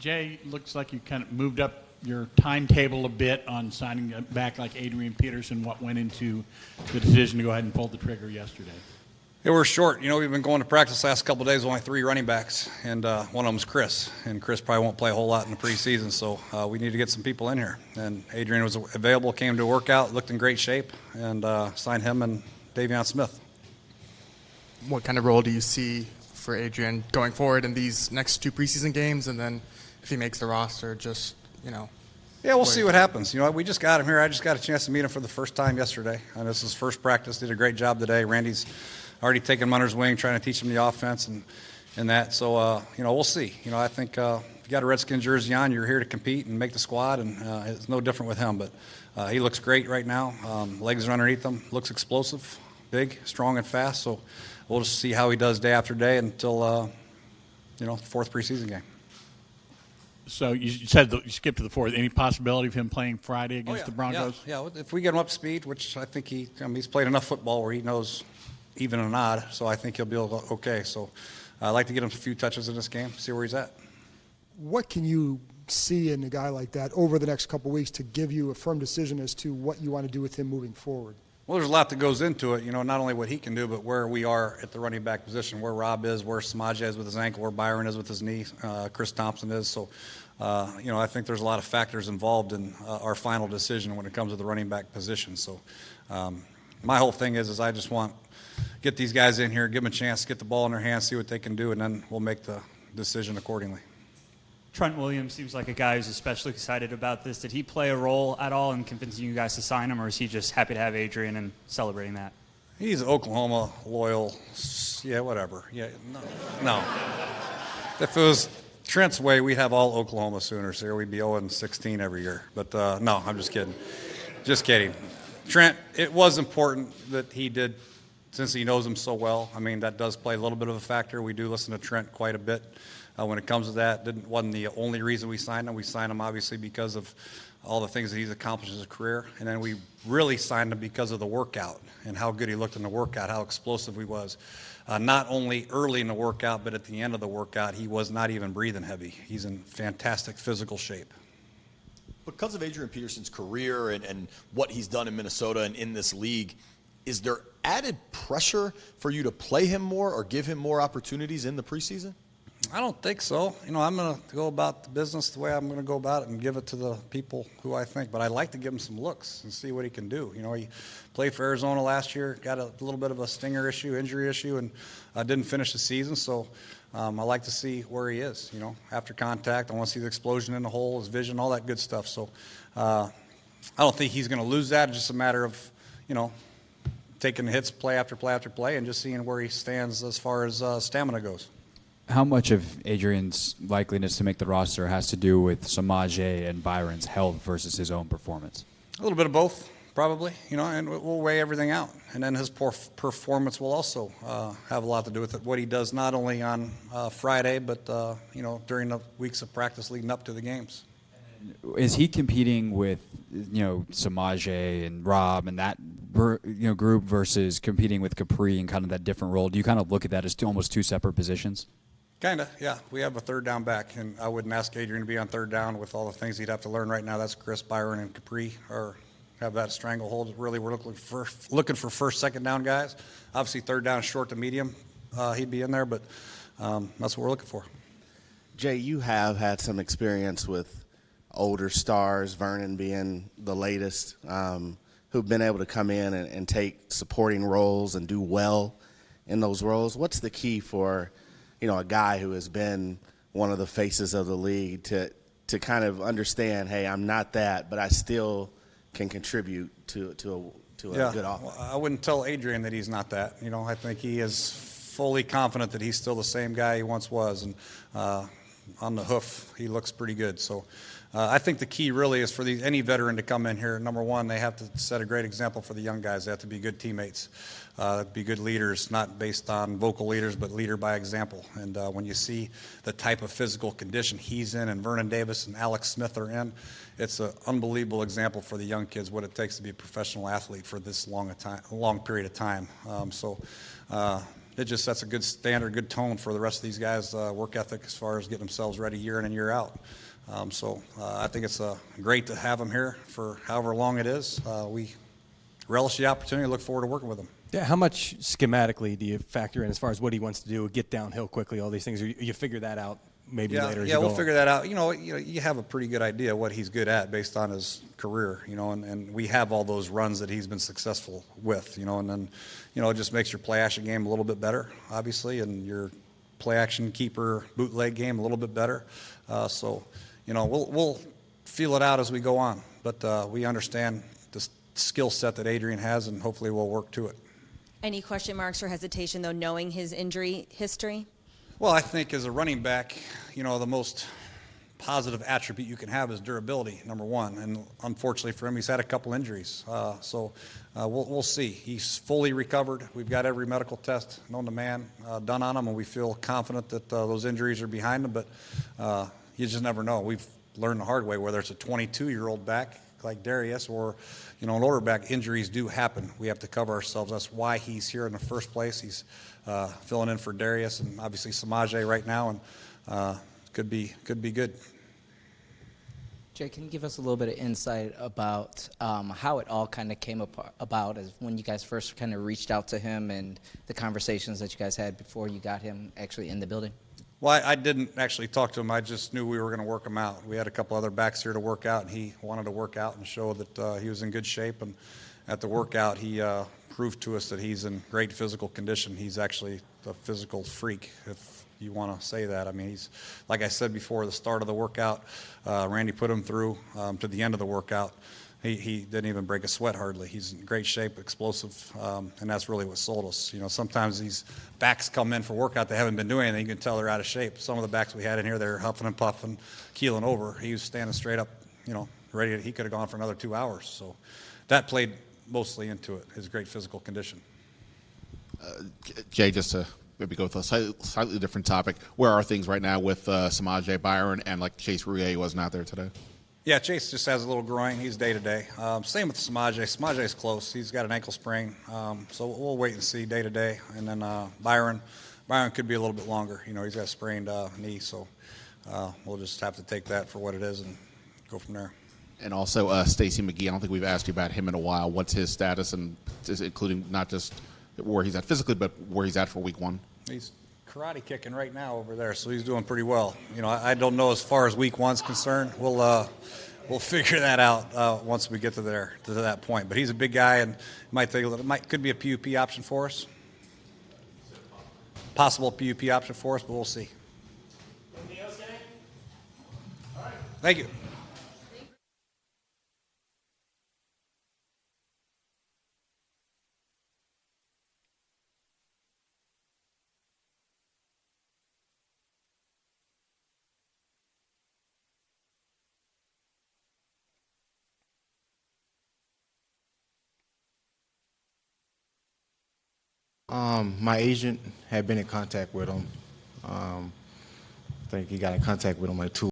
Jay, looks like you kind of moved up your timetable a bit on signing back like Adrian Peterson. What went into the decision to go ahead and pull the trigger yesterday? Yeah, we're short. We've been going to practice the last couple of days with only 3 running backs, and one of them's Chris. And Chris probably won't play a whole lot in the preseason, so we need to get some people in here. And Adrian was available, came to a workout, looked in great shape, and signed him and Davion Smith. What kind of role do you see for Adrian going forward in these next 2 preseason games, and then if he makes the roster, Yeah, we'll see what happens. We just got him here. I just got a chance to meet him for the first time yesterday. And this is his first practice. Did a great job today. Randy's already taken him under his wing, trying to teach him the offense and that. So, we'll see. I think if you got a Redskins jersey on, you're here to compete and make the squad, and it's no different with him. But he looks great right now. Legs are underneath him. Looks explosive, big, strong, and fast. So we'll just see how he does day after day until, the 4th preseason game. So you said you skipped to the 4th. Any possibility of him playing Friday against the Broncos? Yeah. If we get him up to speed, which I think he's played enough football where he knows even and odd, so I think he'll be okay. So I'd like to get him a few touches in this game, see where he's at. What can you see in a guy like that over the next couple of weeks to give you a firm decision as to what you want to do with him moving forward? Well, there's a lot that goes into it, not only what he can do, but where we are at the running back position, where Rob is, where Samaje is with his ankle, where Byron is with his knee, Chris Thompson is. So, I think there's a lot of factors involved in our final decision when it comes to the running back position. So my whole thing is I just want to get these guys in here, give them a chance to get the ball in their hands, see what they can do, and then we'll make the decision accordingly. Trent Williams seems like a guy who's especially excited about this. Did he play a role at all in convincing you guys to sign him, or is he just happy to have Adrian and celebrating that? He's Oklahoma loyal. Yeah, whatever. Yeah, no. If it was Trent's way, we'd have all Oklahoma Sooners here. We'd be 0-16 every year. But no, I'm just kidding. Just kidding. Trent, it was important that he did, since he knows him so well. I mean, that does play a little bit of a factor. We do listen to Trent quite a bit. When it comes to that, wasn't the only reason we signed him. We signed him obviously because of all the things that he's accomplished in his career, and then we really signed him because of the workout and how good he looked in the workout, how explosive he was. Not only early in the workout, but at the end of the workout, he was not even breathing heavy. He's in fantastic physical shape. Because of Adrian Peterson's career and what he's done in Minnesota and in this league, is there added pressure for you to play him more or give him more opportunities in the preseason? I don't think so. I'm going to go about the business the way I'm going to go about it and give it to the people who I think. But I'd like to give him some looks and see what he can do. He played for Arizona last year, got a little bit of a stinger issue, injury issue, and didn't finish the season. So I like to see where he is, after contact. I want to see the explosion in the hole, his vision, all that good stuff. So I don't think he's going to lose that. It's just a matter of, taking the hits play after play after play and just seeing where he stands as far as stamina goes. How much of Adrian's likeliness to make the roster has to do with Samaje and Byron's health versus his own performance? A little bit of both, probably, and we'll weigh everything out. And then his performance will also have a lot to do with it, what he does not only on Friday, but, during the weeks of practice leading up to the games. Is he competing with, Samaje and Rob and that, group versus competing with Capri and kind of that different role? Do you kind of look at that as almost 2 separate positions? Kind of, yeah. We have a third down back, and I wouldn't ask Adrian to be on third down with all the things he'd have to learn right now. That's Chris, Byron, and Capri, or have that stranglehold. Really, we're looking for first, second down guys. Obviously, third down, short to medium, he'd be in there, but that's what we're looking for. Jay, you have had some experience with older stars, Vernon being the latest, who've been able to come in and take supporting roles and do well in those roles. What's the key for a guy who has been one of the faces of the league to kind of understand, hey, I'm not that, but I still can contribute to a good offense? Well, I wouldn't tell Adrian that he's not that. I think he is fully confident that he's still the same guy he once was, and on the hoof, he looks pretty good. So I think the key really is for any veteran to come in here. Number one, they have to set a great example for the young guys. They have to be good teammates, be good leaders, not based on vocal leaders, but leader by example. And when you see the type of physical condition he's in and Vernon Davis and Alex Smith are in, it's an unbelievable example for the young kids what it takes to be a professional athlete for this long period of time. it just sets a good standard, good tone for the rest of these guys' work ethic as far as getting themselves ready year in and year out. So I think it's great to have him here for however long it is. We relish the opportunity. Look forward to working with him. Yeah, how much schematically do you factor in as far as what he wants to do, get downhill quickly, all these things? Or you figure that out maybe later? Yeah, we'll figure that out. You have a pretty good idea what he's good at based on his career, and we have all those runs that he's been successful with, and then, it just makes your play action game a little bit better, obviously, and your play action keeper bootleg game a little bit better. So, we'll feel it out as we go on, but we understand the skill set that Adrian has, and hopefully we'll work to it. Any question marks or hesitation, though, knowing his injury history? Well, I think as a running back, the most positive attribute you can have is durability, number one. And unfortunately for him, he's had a couple injuries. So we'll see. He's fully recovered. We've got every medical test known to man done on him, and we feel confident that those injuries are behind him. But you just never know. We've learned the hard way, whether it's a 22-year-old back like Darius or, an older back, injuries do happen. We have to cover ourselves. That's why he's here in the first place. He's filling in for Darius and obviously Samaje right now, and could be good. Jay, can you give us a little bit of insight about how it all kind of came about as when you guys first kind of reached out to him and the conversations that you guys had before you got him actually in the building? Well, I didn't actually talk to him. I just knew we were going to work him out. We had a couple other backs here to work out, and he wanted to work out and show that he was in good shape. And at the workout, he proved to us that he's in great physical condition. He's actually a physical freak, if you want to say that. I mean, he's, like I said before, the start of the workout, Randy put him through to the end of the workout. He didn't even break a sweat hardly. He's in great shape, explosive, and that's really what sold us. Sometimes these backs come in for workout, they haven't been doing anything. You can tell they're out of shape. Some of the backs we had in here, they're huffing and puffing, keeling over. He was standing straight up, ready. He could have gone for another 2 hours. So that played mostly into it, his great physical condition. Jay, just to maybe go with a slightly different topic, where are things right now with Samaje Byron and like Chase Rouillet wasn't out there today? Yeah, Chase just has a little groin. He's day-to-day. Same with Samaje. Samaje's close. He's got an ankle sprain. So we'll wait and see day-to-day. And then Byron could be a little bit longer. He's got a sprained knee. So we'll just have to take that for what it is and go from there. And also Stacey McGee, I don't think we've asked you about him in a while. What's his status, and including not just where he's at physically, but where he's at for week one? He's karate kicking right now over there, so he's doing pretty well. I don't know as far as week one's concerned. We'll figure that out once we get to that point. But he's a big guy, and could be a PUP option for us. Possible PUP option for us, but we'll see. Anything else, Jay? All right. Thank you. My agent had been in contact with him. I think he got in contact with him like 2